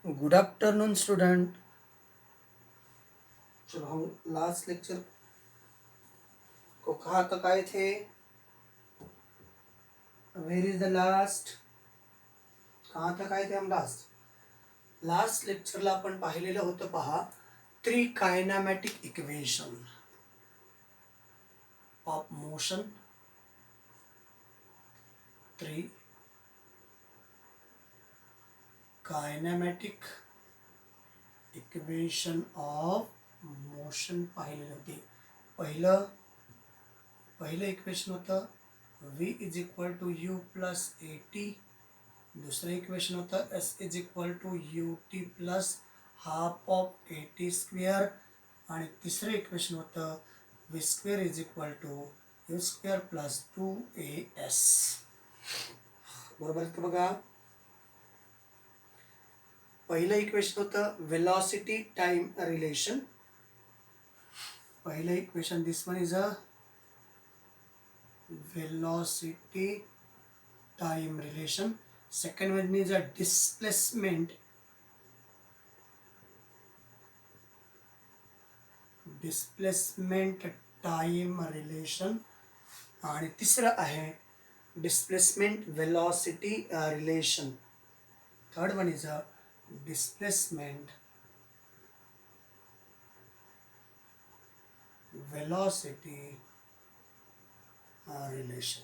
Good afternoon student. चलो हम last lecture को कहाँ तक आए थे? Where is the last? कहाँ तक आए थे हम? लास्ट लेक्चरला आपण पाहिलेलं होतं पहा, three kinematic equation of motion. Three kinematic equation of motion पाहिलेलं होते. पहिलं इक्वेशन होतं v is equal to u plus a t. दुसरं इक्वेशन होतं s is equal to u t plus half of a t square. आणि तिसरं equation होतं v square is equal to u square plus two a s. बरोबर का बघा? पहिलं equation होतं वेलॉसिटी टाइम रिलेशन. पहिलं equation, this one is a velocity time relation. Second one is a displacement time relation. आणि तिसरं आहे displacement velocity relation. Third one is a displacement velocity relation.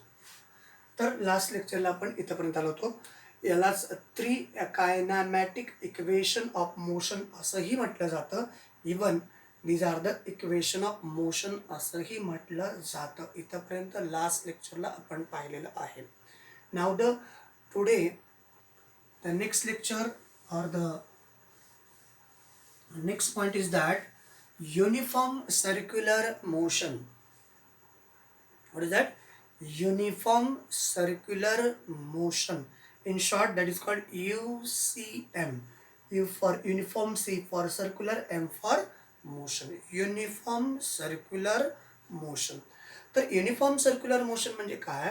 तर लास्ट लेक्चरला आपण इथंपर्यंत आलो होतो. यालाच three kinematic equation of motion असंही म्हटलं जातं. Even these are the equation of motion असंही म्हटलं जातं. इथंपर्यंत लास्ट लेक्चरला आपण पाहिलेलं आहे. Now the today the next lecture or the next point is that uniform circular motion. What is that? Uniform circular motion. In short, that is called UCM. U for uniform, C for circular, M for motion. Uniform circular motion. तर uniform circular motion म्हणजे काय?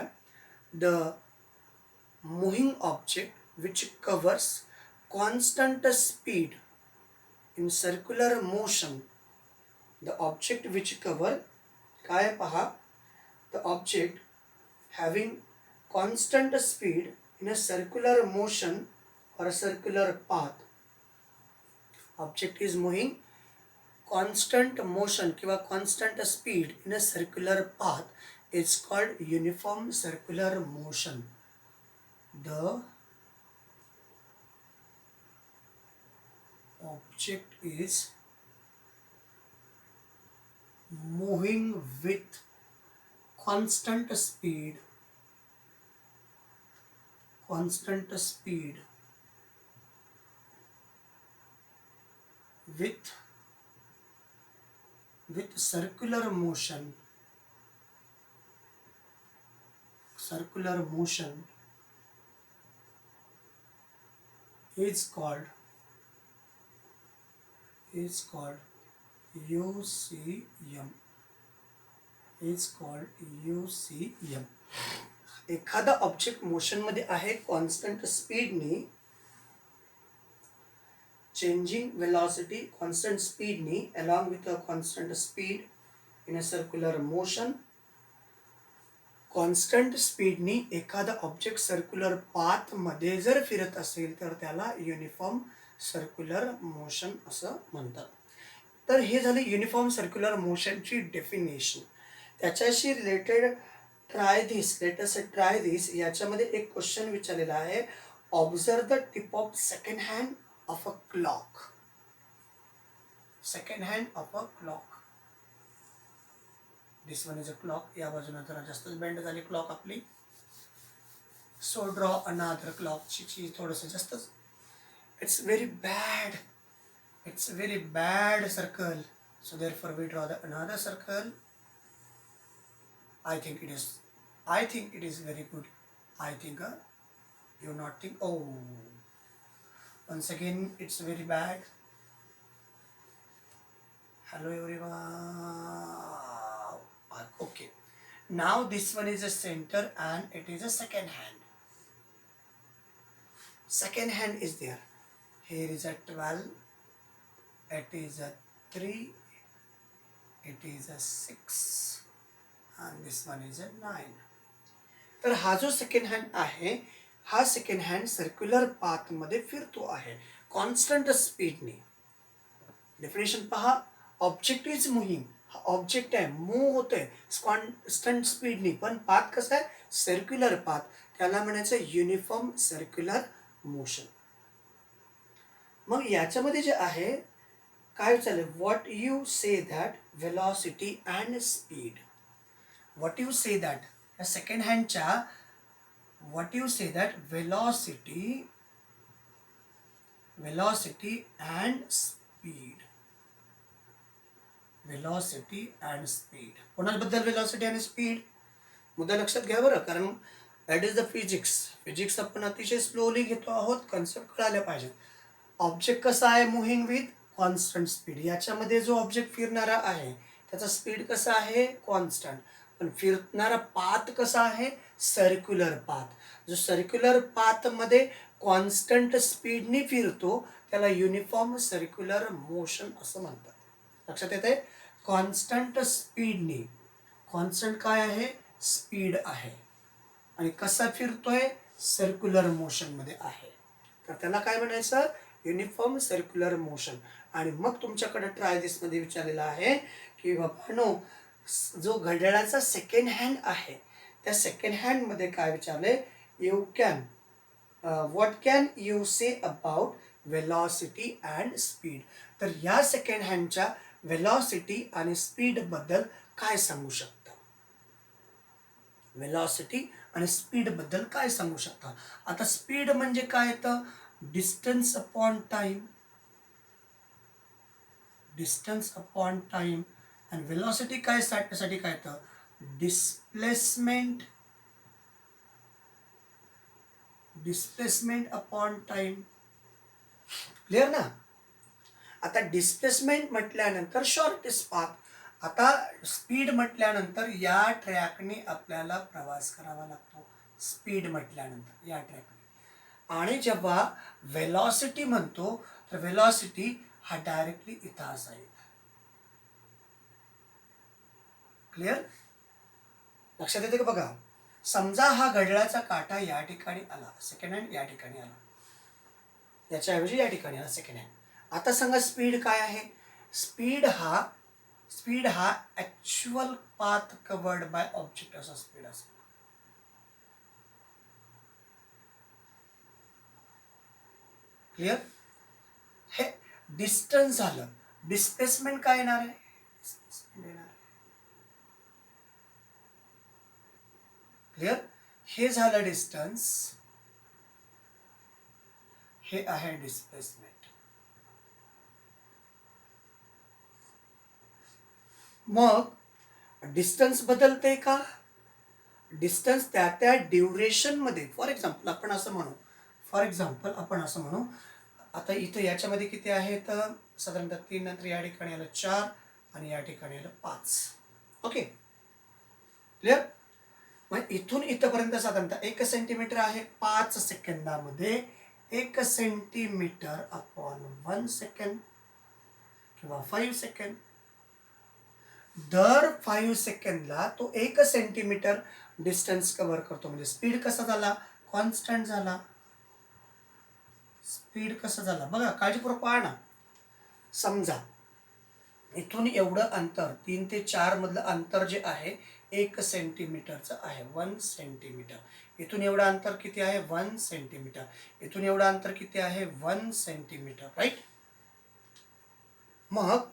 The moving object which covers constant speed in circular motion. The object which cover काय पहा, the object having constant speed in a circular motion or a circular path. Object is moving constant motion किंवा constant speed in a circular path is called uniform circular motion. The object is moving with constant speed with circular motion is called UCM. एखादा object motion मध्ये आहे constant स्पीडनी, changing velocity constant स्पीडनी along with a constant speed in a circular motion. Constant स्पीडनी एखादा object circular path मध्ये जर फिरत असेल तर त्याला युनिफॉर्म सर्क्युलर मोशन असं म्हणतात. तर हे झाले युनिफॉर्म सर्क्युलर मोशनची डेफिनेशन. त्याच्याशी रिलेटेड लेट अस ट्राय दिस याच्यामध्ये एक क्वेश्चन विचारलेला आहे. Observe the tip of second hand of a clock. This one is a clock. या बाजूला जरा जास्तच बेंड झाली क्लॉक आपली. सो ड्रॉ अनादर क्लॉक. ची थोडंसं जास्तच. It's very bad circle. So therefore we draw another circle. I think it is very good. I think you not think. Oh, once again it's very bad. Hello everyone. Okay, now this one is a center and it is a second hand is there. here is a 12, it is a 3, it is a 6 and this one is a 9. तर हा जो second hand आहे हा second hand circular पाथमध्ये फिरतो आहे constant स्पीडने. Definition पहा, object is moving, हा ऑब्जेक्ट आहे, मूव्ह होतोय कॉन्स्टंट स्पीडने, पण पाथ कसा आहे सर्क्युलर पाथ, त्याला म्हणायचं युनिफॉर्म सर्क्युलर मोशन. मग याच्यामध्ये जे आहे काय चालेल, what you say that velocity and speed, what you say that या second हँडच्या what you say that velocity and speed, velocity and speed. कोणाबद्दल velocity and speed मुद्दा लक्षात घ्या बरं, कारण दॅट इज द फिजिक्स आपण अतिशय स्लोली घेतो आहोत, कन्सेप्ट कळायला पाहिजे. ऑब्जेक्ट कसा आहे मुव्हिंग विथ कॉन्स्टंट स्पीड, याच्यामध्ये जो ऑब्जेक्ट फिरणारा आहे त्याचा स्पीड कसा आहे कॉन्स्टंट, पण फिरणारा पाथ कसा आहे सर्क्युलर पाथ. जो सर्क्युलर पाथमध्ये कॉन्स्टंट स्पीडनी फिरतो त्याला युनिफॉर्म सर्क्युलर मोशन असं म्हणतात. लक्षात येते, कॉन्स्टंट स्पीडनी, कॉन्स्टंट काय आहे स्पीड आहे आणि कसा फिरतोय सर्क्युलर मोशनमध्ये आहे, तर त्याला काय म्हणायचं युनिफॉर्म सर्क्युलर मोशन. आणि मग तुमच्याकडे ट्राय दिसमध्ये विचारलेलं आहे की बाबांनो जो घड्याळाचा सेकंड हँड आहे त्या सेकंड हँडमध्ये काय विचारले, you can what can you say about velocity and speed. तर या सेकंड हँडच्या वेलॉसिटी आणि स्पीडबद्दल काय सांगू शकता, वेलॉसिटी आणि स्पीडबद्दल काय सांगू शकता. आता स्पीड म्हणजे काय येतं distance upon time, distance upon time, आणि वेलॉसिटी काय साठी काय येतं displacement, displacement upon time. Clear ना. आता डिस्प्लेसमेंट म्हटल्यानंतर शॉर्टेस्ट पाथ, आता स्पीड म्हटल्यानंतर या ट्रॅकने आपल्याला प्रवास करावा लागतो, स्पीड म्हटल्यानंतर या ट्रॅकने. आणि जेव्हा वेलॉसिटी म्हणतो तर वेलॉसिटी हा डायरेक्टली इथं असायला. क्लिअर, लक्षात येते का बघा. समजा हा घड्याळाचा काटा या ठिकाणी आला, सेकंड हँड या ठिकाणी आला, याच्याऐवजी या ठिकाणी आला सेकंड हँड. आता सांगा स्पीड काय आहे, स्पीड हा actual path covered by object असा स्पीड असेल. क्लिअर, हे डिस्टन्स झालं, डिस्प्लेसमेंट काय येणार आहे क्लिअर, हे झालं डिस्टन्स, हे आहे डिस्प्लेसमेंट. मग डिस्टन्स बदलते का, डिस्टन्स त्या ड्युरेशन मध्ये. फॉर एक्झाम्पल आपण असं म्हणू, आता इथं याच्यामध्ये किती आहे तर साधारणतः 3, नंतर या ठिकाणी आलं 4 आणि या ठिकाणी आलं 5. Okay clear. मग इथून इथपर्यंत साधारणतः 1 सेंटीमीटर आहे, 5 सेकंदामध्ये 1 सेंटीमीटर अपॉन 1 सेकंड किंवा 5 सेकंड. दर 5 सेकंदला तो 1 सेंटीमीटर डिस्टन्स कव्हर करतो. म्हणजे स्पीड कसा झाला कॉन्स्टंट झाला, स्पीड कसं झाला बघा, काळजीपूर्वक पहा ना. समजा इथून एवढं अंतर 3 ते 4 मधलं अंतर जे आहे 1 सेंटीमीटरचं आहे, 1 सेंटीमीटर. इथून एवढं अंतर किती आहे 1 सेंटीमीटर, इथून एवढं अंतर किती आहे 1 सेंटीमीटर, राईट. मग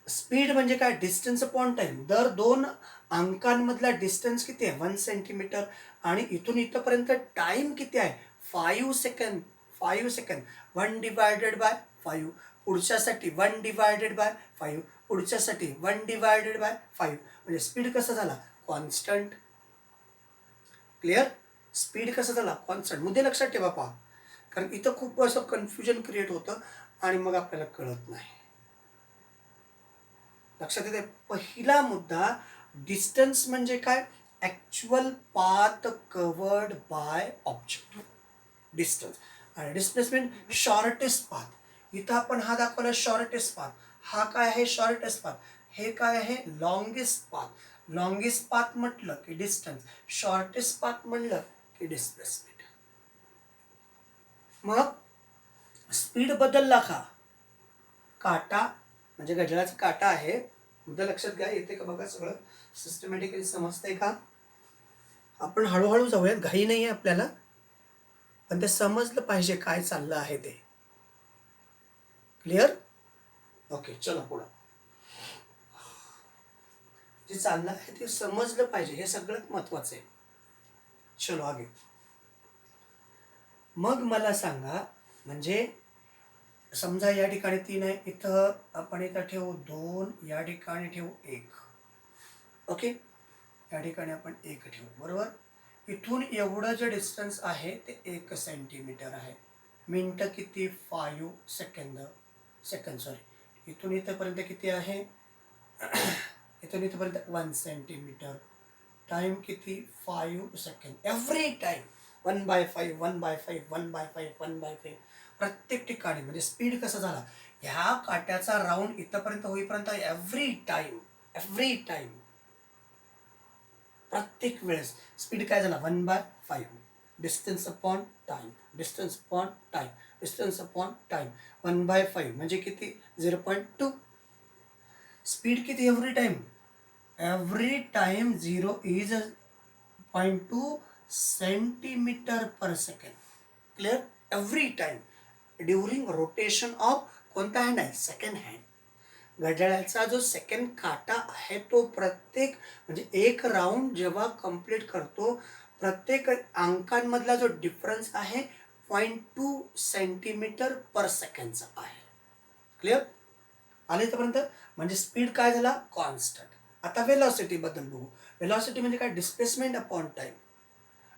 स्पीड म्हणजे काय डिस्टन्स अपॉन टाइम, दर 2 अंकांमधला डिस्टन्स किती आहे 1 सेंटीमीटर, आणि इथून इथपर्यंत टाइम किती आहे 5 second. 5 second 1 divided by 5, पुढच्यासाठी 1 divided by 5, पुढच्यासाठी 1 divided by 5, म्हणजे स्पीड कसा झाला कॉन्स्टंट. क्लिअर, स्पीड कसा झाला कॉन्स्टंट. मुद्दे लक्षात ठेवा पहा, कारण इथं खूप असं कन्फ्युजन क्रिएट होतं आणि मग आपल्याला कळत नाही. लक्षात येते, पहिला मुद्दा डिस्टन्स म्हणजे काय actual path covered by object, distance. आणि डिस्प्लेसमेंट शॉर्टेस्ट पाथ. इथं आपण हा दाखवला शॉर्टेस्ट पाथ. हा काय आहे शॉर्टेस्ट पाथ. हे काय आहे लॉंगेस्ट पाथ. लॉंगेस्ट पाथ म्हटलं की डिस्टन्स, शॉर्टेस्ट पाथ म्हटलं की डिस्प्लेसमेंट. मग स्पीड बदलला का, काटा म्हणजे घड्याळाचा काटा आहे, मुद्दा लक्षात घ्या. येते का बघा, सगळं सिस्टमॅटिकली समजतंय का. आपण हळूहळू जाऊयात, घाई नाही आहे आपल्याला, पण ते समजलं पाहिजे काय चाललं आहे ते. क्लिअर. ओके, चलो पुढं. जे चाललं आहे ते समजलं पाहिजे, हे सगळ्यात महत्वाचं आहे. चलो आगे. मग मला सांगा, म्हणजे समजा या ठिकाणी 3 आहे, इथं आपण इथं ठेवू 2, या ठिकाणी ठेवू 1. ओके, या ठिकाणी आपण 1 ठेवू, बरोबर. इथून एवढं जे डिस्टन्स आहे ते 1 सेंटीमीटर आहे. मिनटं किती 5 सेकंद, सॉरी. इथून इथंपर्यंत किती आहे इथून इथंपर्यंत 1 सेंटीमीटर. टाइम किती 5 सेकंद. एव्हरी टाइम 1/5 1/5 1/5 1/5 प्रत्येक ठिकाणी. म्हणजे स्पीड कसा झाला, ह्या काट्याचा राऊंड इथंपर्यंत होईपर्यंत एव्हरी टाइम प्रत्येक वेळेस स्पीड काय झाला 1/5. Distance upon time, distance upon time, distance upon time. 1/5 म्हणजे किती 0.2. स्पीड किती every time 0 is 0.2 centimetre per second. Clear. Every time during rotation of कोणता हँड आहे सेकंड हँड. घड्याळाचा जो सेकंड काटा आहे तो प्रत्येक म्हणजे एक राऊंड जेव्हा कंप्लीट करतो, प्रत्येक अंकांमधला जो डिफरन्स आहे 0.2 सेंटीमीटर पर सेकंडचा आहे. क्लिअर. आले इथपर्यंत. म्हणजे स्पीड काय झाला कॉन्स्टंट. आता वेलॉसिटी बद्दल बघू. वेलॉसिटी म्हणजे काय displacement upon time.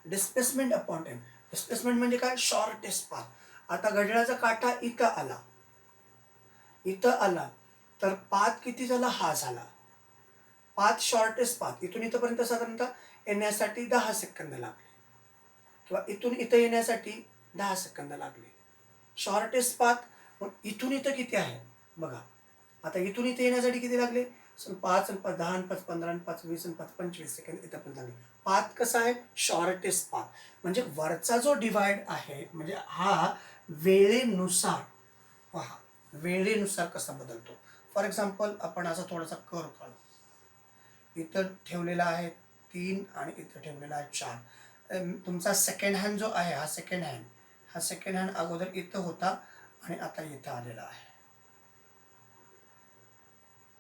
Displacement upon time. Displacement म्हणजे काय शॉर्टेस्ट पाथ. आता घड्याळाचा काटा इथं आला तर पाथ किती झाला हा झाला. पाथ शॉर्टेस्ट पाथ इथून इथंपर्यंत साधारणतः येण्यासाठी 10 सेकंद लागले, किंवा इथून इथं येण्यासाठी 10 सेकंद लागले. Shortest path. मग इथून इथं किती आहे बघा. आता इथून इथे येण्यासाठी किती लागले 5 आणि 5 10 आणि 5 15 आणि 5 20 आणि 5 25 सेकंद इथं पण लागले. पाथ कसा आहे शॉर्टेस्ट पाथ. म्हणजे वरचा जो डिवाइड आहे म्हणजे हा वेळेनुसार पहा, वेळेनुसार कसा बदलतो. फॉर एक्झाम्पल आपण असा थोडासा कर्व काढू. इथं ठेवलेला आहे 3 आणि इथं ठेवलेला आहे 4. तुमचा सेकंड हँड जो आहे हा सेकंड हँड अगोदर इथं होता आणि आता इथं आलेला आहे,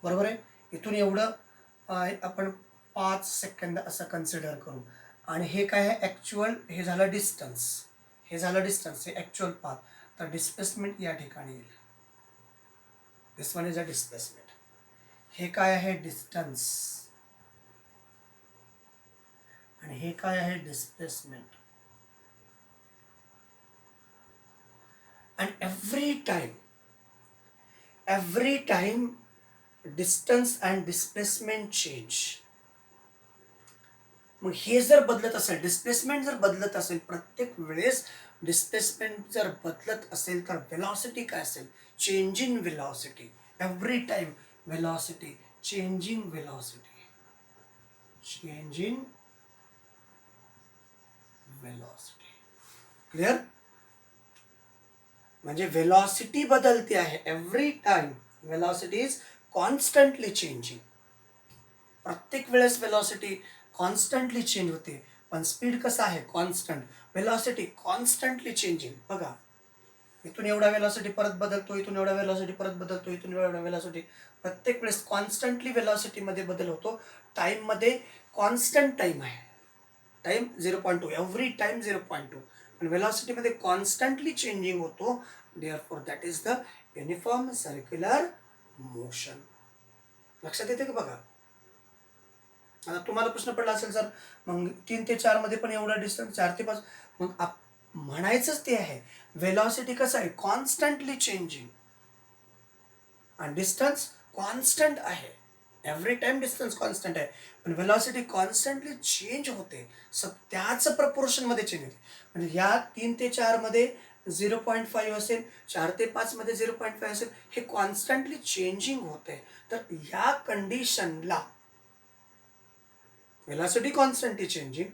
बरोबर आहे. इथून एवढं आपण 5 सेकंद असं कन्सिडर करू. आणि हे काय आहे ॲक्च्युअल, हे झालं डिस्टन्स, हे ॲक्च्युअल पाथ. तर डिस्प्लेसमेंट या ठिकाणी येईल. दिस वन इज अ डिस्प्लेसमेंट. हे काय आहे डिस्टन्स आणि हे काय आहे displacement. And every time distance and displacement change. मग हे जर बदलत असेल, डिस्प्लेसमेंट जर बदलत असेल, प्रत्येक वेळेस डिस्प्लेसमेंट जर बदलत असेल तर वेलॉसिटी काय असेल changing velocity. Every time velocity changing velocity. Clear. म्हणजे वेलॉसिटी बदलते आहे. Every time velocity is constantly changing. प्रत्येक वेळेस वेलॉसिटी कॉन्स्टंटली चेंज होते. पण स्पीड कसा आहे कॉन्स्टंट. Velocity constantly changing. बघा इथून एवढा वेलॉसिटी परत बदलतो, इथून एवढा वेलॉसिटी परत बदलतो, इथून एवढा वेलॉसिटी. प्रत्येक वेळेस कॉन्स्टंटली वेलॉसिटीमध्ये बदल होतो. टाईममध्ये कॉन्स्टंट टाईम आहे. Time 0.2 every time 0.2. पण वेलॉसिटीमध्ये कॉन्स्टंटली चेंजिंग होतो. Therefore that is the uniform circular motion. लक्षात येते का बघा. आता तुम्हाला प्रश्न पडला असेल सर मग 3 ते 4 मध्ये पण एवढा डिस्टन्स 4 ते 5. मग म्हणायचंच ते आहे वेलॉसिटी कसं आहे कॉन्स्टंटली चेंजिंग आणि डिस्टन्स कॉन्स्टंट आहे. एव्हरी टाइम डिस्टन्स कॉन्स्टंट आहे पण वेलॉसिटी कॉन्स्टंटली चेंज होते. त्याच प्रपोर्शनमध्ये चेंज होते. म्हणजे या 3 ते 4 मध्ये 0.5 असेल, 4 ते 5 मध्ये 0.5 असेल, हे कॉन्स्टंटली चेंजिंग होते. तर या कंडिशनला व्हेलॉसिटी कॉन्स्टंटली चेंजिंग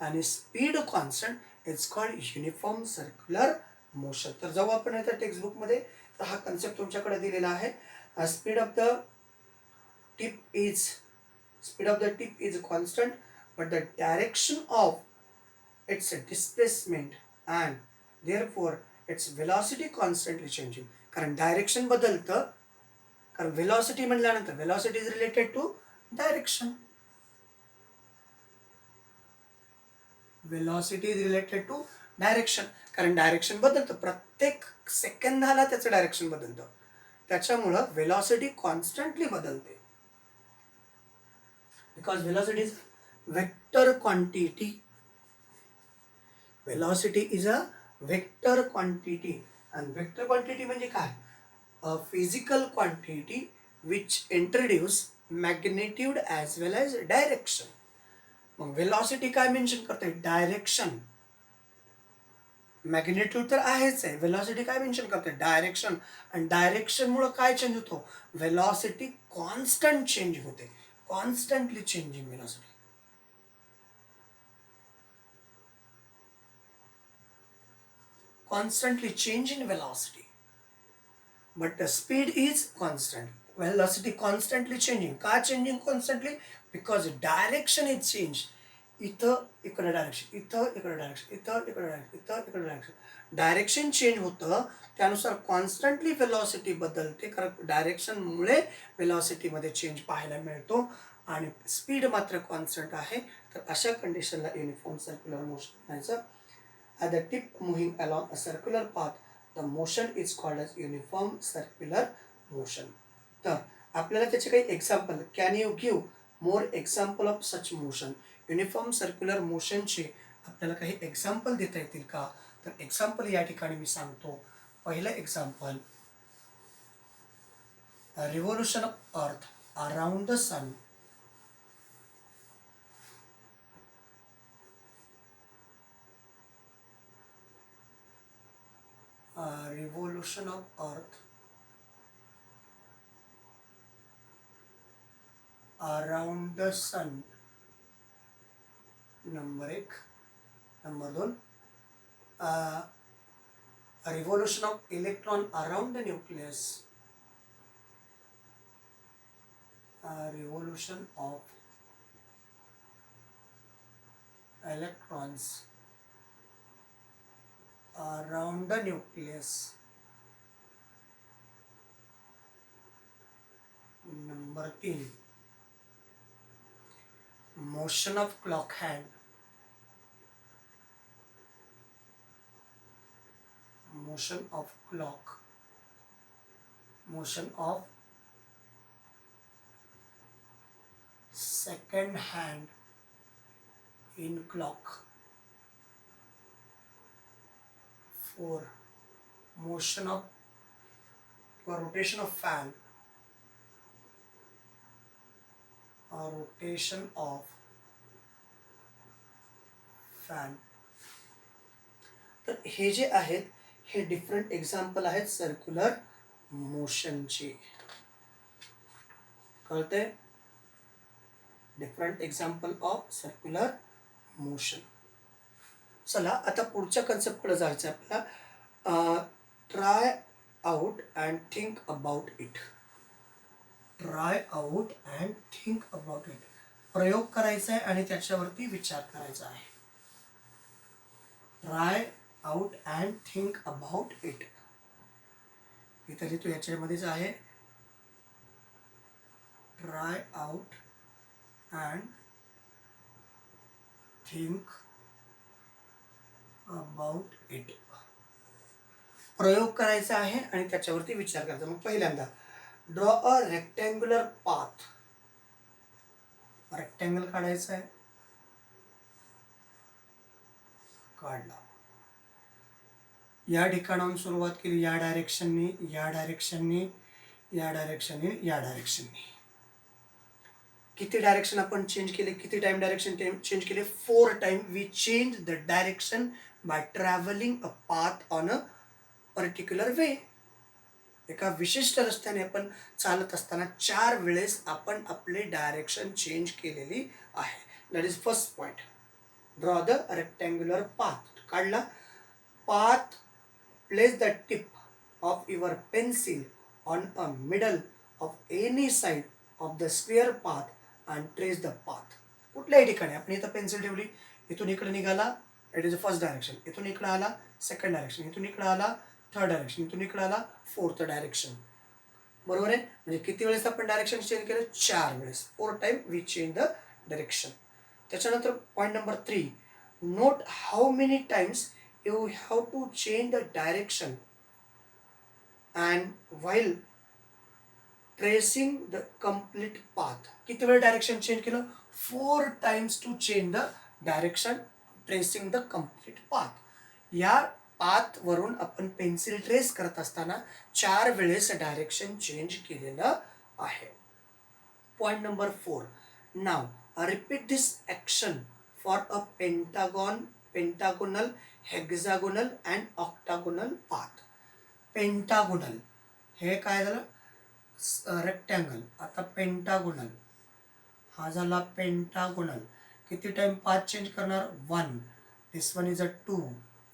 आणि speed constant is called uniform circular motion. तर जाऊ आपण आता टेक्स्टबुकमध्ये, तर हा कन्सेप्ट तुमच्याकडे दिलेला आहे. Speed of the tip is constant, but the direction of its displacement and therefore its velocity constantly changing. कारण डायरेक्शन बदलतं, कारण व्हेलॉसिटी म्हणल्यानंतर velocity is related to direction. Velocity is related to direction, कारण direction बदलतं, प्रत्येक सेकंदाला त्याचं direction बदलतं, त्याच्यामुळं व्हेलॉसिटी कॉन्स्टंटली बदलते. Because velocity is vector quantity. Velocity is a vector quantity. आणि वेक्टर क्वांटिटी म्हणजे काय? A physical quantity which introduce magnitude as well as direction. मग व्हेलॉसिटी काय मेन्शन करते? डायरेक्शन. मॅग्नेट्यूड तर आहेच आहे, व्हेलॉसिटी काय मेन्शन करते? डायरेक्शन. आणि डायरेक्शनमुळे काय चेंज होतो? व्हेलॉसिटी कॉन्स्टंट चेंज होते, constantly changing velocity. Constantly changing velocity, but the speed is constant. Velocity constantly changing. का changing constantly? Because direction is changed. इथं इकडे डायरेक्शन, इथं इकडे डायरेक्शन, इथं इकडे डायरेक्शन, इथं इकडे डायरेक्शन. डायरेक्शन चेंज होतं, त्यानुसार कॉन्स्टंटली व्हेलॉसिटी बदलते, कारण डायरेक्शनमुळे व्हेलॉसिटीमध्ये चेंज पाहायला मिळतो आणि स्पीड मात्र कॉन्स्टंट आहे. तर अशा कंडिशनला युनिफॉर्म सर्क्युलर मोशन म्हणायचं. At the tip moving along a circular path, the motion is called as uniform circular motion. तर आपल्याला त्याचे काही example, can you give more example of such motion? Uniform circular मोशनचे आपल्याला काही एक्झाम्पल देता येतील का? तर एक्झाम्पल या ठिकाणी मी सांगतो. पहिलं example, revolution of earth around the sun. Revolution of Earth around the sun. Number 1. Number 2, revolution of electron around the nucleus. Revolution of electrons around the nucleus. Number 3, motion of clock hand. Motion of clock. Motion of second hand in clock. 4, motion of rotation of fan. Rotation of fan. तर हे जे आहेत हे different example आहेत circular मोशनचे. कळतंय? Different example of circular motion. चला आता पुढच्या कन्सेप्टकडे जायचं आहे आपल्याला. Try out and think about it. Try out and think about it. प्रयोग करायचा आहे आणि त्याच्यावरती विचार करायचा आहे. Try out and think about it. इथं लिहितो याच्यामध्येच आहे. Try out and think about it. प्रयोग करायचा आहे आणि त्याच्यावरती विचार करायचा. मग पहिल्यांदा draw a rectangular path. Rectangle काढायचा आहे. काढला. या ठिकाणाहून सुरुवात केली, या डायरेक्शननी, या डायरेक्शननी, या डायरेक्शननी, या डायरेक्शननी. किती डायरेक्शन आपण चेंज केले? किती टाइम डायरेक्शन चेंज केले? 4 time we change the direction by traveling a path on a particular way. एका विशिष्ट रस्त्याने आपण चालत असताना 4 वेळेस आपण आपले डायरेक्शन चेंज केलेली आहे. That is first point. Draw the rectangular path. काढला path. Place the tip of your pencil on a middle of any side of the square path and trace the path. कुठल्याही ठिकाणी आपण इथं pencil ठेवली, इथून इकडे निघाला, it is the first direction. इथून इकडे आला सेकंड डायरेक्शन, इथून इकडे आला थर्ड डायरेक्शन, इथून इकडे आला फोर्थ डायरेक्शन. बरोबर आहे. म्हणजे किती वेळेस आपण डायरेक्शन चेंज केलं? 4 वेळेस. 4 time we change the direction. त्याच्यानंतर point number 3, note how many times you have to change the direction and while tracing the complete path. किती वेळ डायरेक्शन चेंज केलं? 4 times to change the direction tracing the complete path. या path वरून आपण pencil trace करत असताना 4 वेळेस direction change केलेलं आहे. Point number 4, now repeat this action for a pentagonal, hexagonal and octagonal path. Pentagonal हे काय झालं? रेक्टँगल. आता पेंटागोनल हा झाला पेंटागोनल. किती टाइम पाथ चेंज करणार? 1. This one is a 2,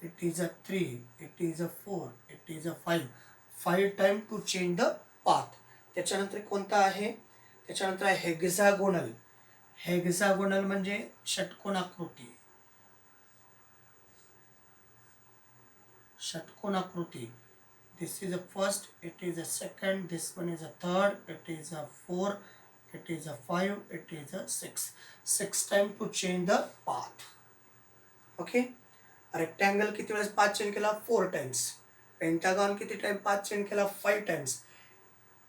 it is a 3, it is a 4, it is a 5. 5 time to change the path. त्याच्यानंतर कोणता आहे? त्याच्यानंतर आहे हेक्झागोनल. हेक्झागोनल म्हणजे षटकोनाकृती. षटकोनाकृती. This is a first, it is a second, this one is a third, it is a 4, it is a 5, it is a 6. 6 time to change the path. Okay. Rectangle किती वेळेस path change केला? 4 times. Pentagon किती time path change केला? 5 times.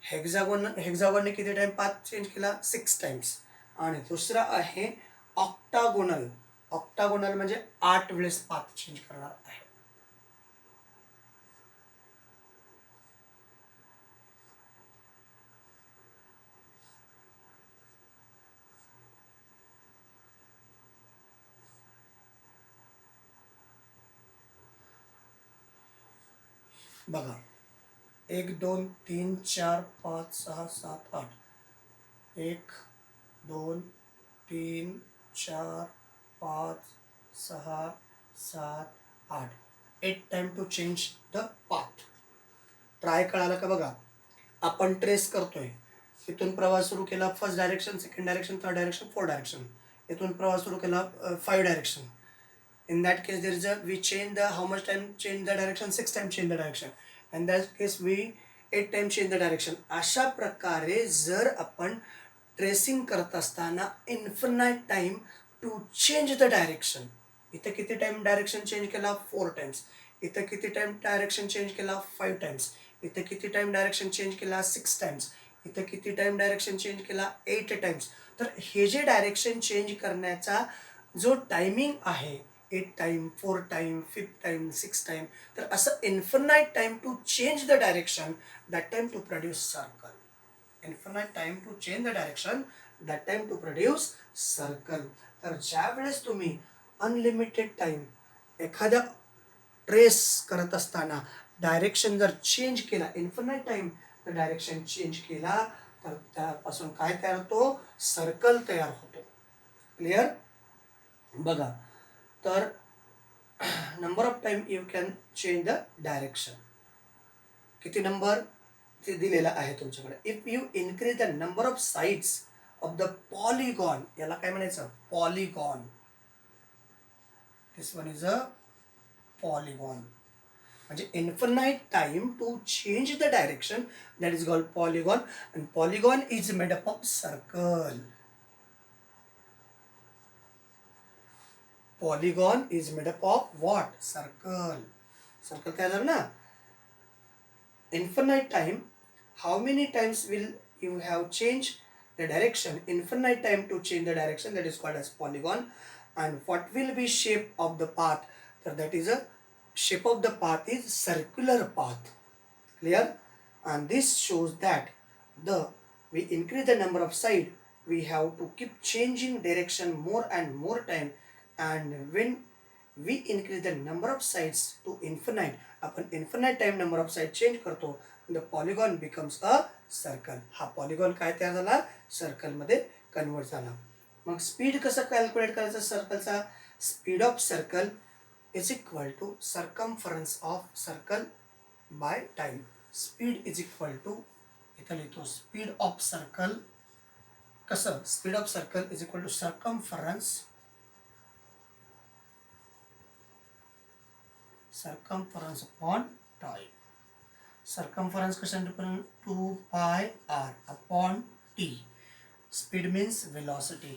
हेक्झागोनने किती time path change केला? 6 times. आणि दुसरा आहे ऑक्टागोनल. ऑक्टागोनल म्हणजे 8 वेळेस पाथ चेंज करणार आहे. बघा 1 2 3 4 5 6 7 8. 1 2 3 4 5 6 7 8. 8 time to change the path. Try कळालं का? बघा आपण ट्रेस करतोय. इथून प्रवास सुरू केला, first direction, second direction, third direction, fourth direction. इथून प्रवास सुरू केला 5 direction. In that case there is a we change the how much time change the direction? 6 time change the direction. And that case we 8 time change the direction. अशा प्रकारे जर आपण tracing करत असताना infinite time to change the direction. इथं किती time direction change केला? 4 times. इथं किती टाइम डायरेक्शन चेंज केला? 5 टाइम्स. इथं किती टाइम डायरेक्शन चेंज केला? 6 टाइम्स. इथं किती टाइम डायरेक्शन चेंज केला? 8 टाइम्स. तर हे जे डायरेक्शन चेंज करण्याचा जो टायमिंग आहे, 8 टाइम, 4 टाइम, 5 टाइम, 6 टाइम, तर असं infinite time to change the direction, that time to produce circle. Infinite time to change the direction, that time to produce circle. तर ज्या वेळेस तुम्ही अनलिमिटेड टाइम एखाद्या ट्रेस करत असताना डायरेक्शन जर चेंज केला, इन्फिनाइट टाइम तर डायरेक्शन चेंज केला, तर त्यापासून काय तयार होतो? सर्कल तयार होतो. क्लिअर? बघा तर number of time you can change the direction. किती नंबर ते दिलेला आहे तुमच्याकडे. If you increase the number of sides of the polygon, याला काय म्हणायचं? Polygon. This one is a polygon. म्हणजे infinite time to change the direction, that is called polygon. And polygon is made up of circle. Polygon is made up of what? Circle. Circle काय झालं ना? Infinite time. How many times will you have changed the direction? Infinite time to change the direction, that is called as polygon. And what will be shape of the path? So that is a shape of the path is circular path. Clear? And this shows that we increase the number of side, we have to keep changing direction more and more time. And when we increase the number of sides to infinite, आपण infinite time number of side change करतो, the polygon becomes a circle. हा polygon काय तयार झाला, सर्कलमध्ये convert झाला. मग speed कसं कॅल्क्युलेट करायचं सर्कलचा, speed of circle is equal to circumference of circle by time. Speed is equal to, इथं लिहितो स्पीड ऑफ सर्कल, कसं speed of circle is equal to circumference upon time. circumference question depend 2 pi r upon t. Speed means velocity.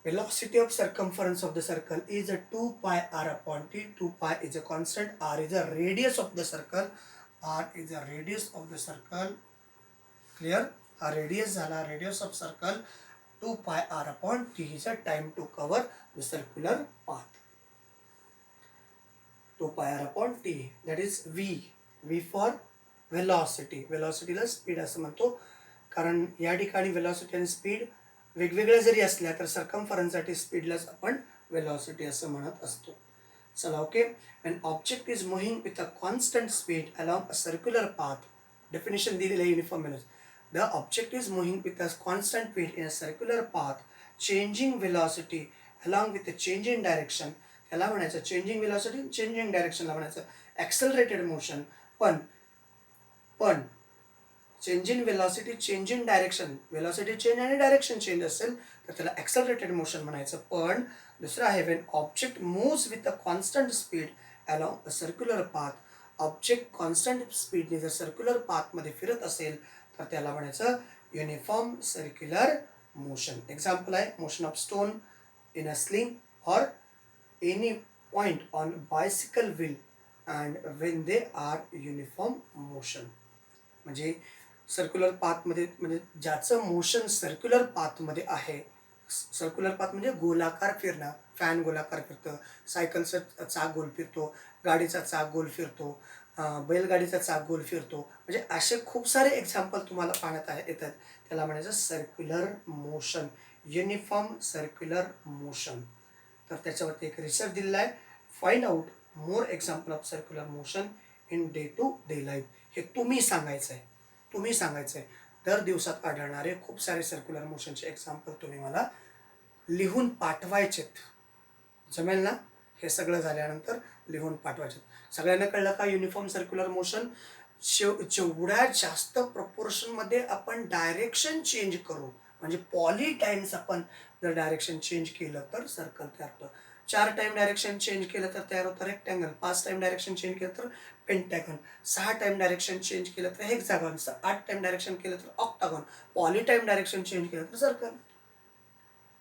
Velocity of circumference of the circle is a 2 pi r upon t. 2 pi is a constant, r is a radius of the circle. R is a radius of the circle. Clear? A radius झाला, radius of circle. 2 pi r upon t is a time to cover the circular path. 2 pi r upon t, that is v. V for velocity. velocityला speed असं म्हणतो, कारण या ठिकाणी velocity आणि speed वेगवेगळ्या जरी असल्या तर सर्कम्फरन्ससाठी स्पीडलाच आपण velocity असं म्हणत असतो. चला okay. an object is moving with a constant speed along a circular path. Definition दिलेलं आहे uniform velocity. the object is moving with a constant speed in a circular path changing velocity along with a change in direction. त्याला म्हणायचं changing velocity, changing डायरेक्शनला म्हणायचं ॲक्सेलरेटेड motion. पण change in velocity, change in direction, velocity change आणि direction change असेल तर त्याला ॲक्सेलरेटेड motion म्हणायचं. पण दुसरं आहे Wien object moves with a constant speed along a circular path. Object constant स्पीडने जर सर्क्युलर पाथमध्ये फिरत असेल तर त्याला म्हणायचं युनिफॉर्म सर्क्युलर मोशन. एक्झाम्पल आहे motion of stone in a sling और any point on bicycle wheel and when they are uniform motion. म्हणजे सर्क्युलर पाथमध्ये, म्हणजे ज्याचं मोशन सर्क्युलर पाथमध्ये आहे, सर्क्युलर पाथ म्हणजे गोलाकार फिरणं, फॅन गोलाकार फिरतं, सायकलचा चाक गोल फिरतो, गाडीचा चाक गोल फिरतो, बैलगाडीचा चाक गोल फिरतो, म्हणजे असे खूप सारे एक्झाम्पल तुम्हाला पाहण्यात येतात. त्याला म्हणायचं circular motion, uniform circular motion. तर त्याच्यावरती एक रिसर्च दिलेला आहे, find out more example of circular motion in day to day life. हे तुम्ही सांगायचं आहे, तुम्ही सांगायचं आहे. दर दिवसात आढळणारे खूप सारे सर्क्युलर मोशनचे एक्झाम्पल तुम्ही मला लिहून पाठवायचेत. जमेल ना? हे सगळं झाल्यानंतर लिहून पाठवायचेत. सगळ्यांना कळलं का युनिफॉर्म सर्क्युलर मोशन? जेवढ्या जास्त प्रपोर्शनमध्ये आपण डायरेक्शन चेंज करू, म्हणजे पॉली टाइम्स आपण जर डायरेक्शन चेंज केलं तर सर्कल तयार होतं. 4 टाइम डायरेक्शन चेंज केलं तर तयार होतं रेक्टँगल. 5 टाइम डायरेक्शन चेंज केलं तर पेंटॅगन. 6 टाइम डायरेक्शन चेंज केलं तर हेक्सागॉन. 8 टाइम डायरेक्शन केलं तर octagon. Poly time direction change केलं तर सर्कल.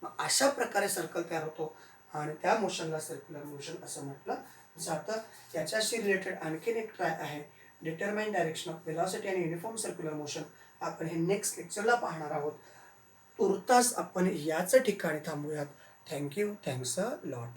मग अशा प्रकारे सर्कल तयार होतो आणि त्या मोशनला सर्क्युलर मोशन असं म्हटलं जातं. याच्याशी रिलेटेड आणखीन एक ट्राय आहे, डिटरमाइन डायरेक्शन ऑफ वेलॉसिटी आणि युनिफॉर्म सर्क्युलर मोशन. आपण हे नेक्स्ट लेक्चरला पाहणार आहोत. तुर्तास आपण याच ठिकाणी थांबूयात. Thank you, thanks a lot.